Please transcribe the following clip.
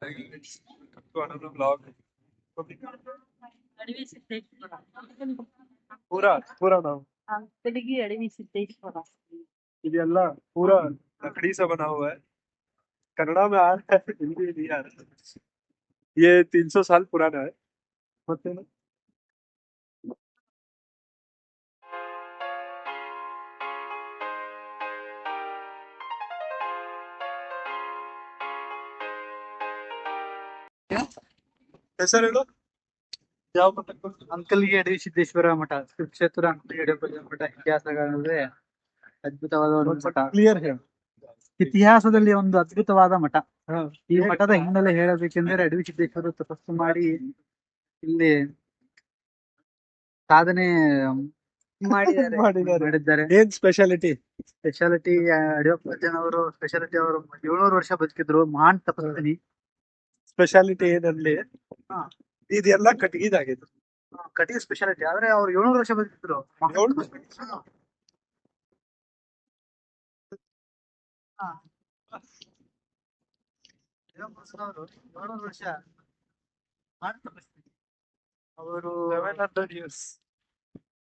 Welcome to another vlog. ಅಡವಿ ಸಿದ್ದೇಶ್ವರ पूरा पूरा नाम अंकलगी अडवी सिद्धेश्वर ಇದೆಲ್ಲ पूरा लकड़ी से बना हुआ है कन्नड़ा में आ रहा है हिंदी नहीं आ रहा है ये 300 साल पुराना है मತ್ತೇನು ಹೆಸರು ಹೇಳು ಯಾವ ಮಠಕ್ಕೆ ಅಂಕಲ್ಗೆ ಅಡವಿ ಸಿದ್ದೇಶ್ವರ ಮಠ ಶ್ರೀ ಕ್ಷೇತ್ರ ಅಂಕಲ್ಗೆ ಅಡವಿ ಮಠ ಇತಿಹಾಸಗಳೇ ಅದ್ಭುತವಾದ ಒಂದು ಮಠ. ಕ್ಲಿಯರ್ ಹೇಳು ಇತಿಹಾಸದಲ್ಲಿ ಒಂದು ಅದ್ಭುತವಾದ ಮಠ. ಹಾ ಈ ಮಠದ ಹಿನ್ನೆಲೆ ಹೇಳಬೇಕೆಂದರೆ ಅಡವಿ ಸಿದ್ದೇಶ್ವರ ತಪಸ್ಸು ಮಾಡಿ ಇಲ್ಲಿ ಸಾಧನೆ ಮಾಡಿದ್ದಾರೆ. ಏನ್ ಸ್ಪೆಷಾಲಿಟಿ ಸ್ಪೆಷಾಲಿಟಿ ಅಡಿಯಪ್ಪಜ್ಜನವರು ಸ್ಪೆಷಾಲಿಟಿ ಅವರು 700 ವರ್ಷ ಬದುಕಿದ್ರು. ಮಹಾನ್ ತಪಸ್ವಿನಿ. ಸ್ಪೆಷಾಲಿಟಿ ಏನಲ್ಲಿ ಹಾ. ಇದೆಲ್ಲ ಕಟ್ಟಿಗೆದಾಗಿದೆ ಕಟಿಗೆ ಸ್ಪೆಷಾಲಿಟಿ ಆದ್ರೆ ಅವ್ರು 700 ವರ್ಷ ಬದುಕಿದ್ರು. ಏಳ್ನೂರು? ಹಾ. ಅಡಿಯಪ್ಪಜ್ಜನವರು 700 ವರ್ಷ ಮಹಾನ್ ತಪಸ್ವಿನಿ. ಅವರು 700 years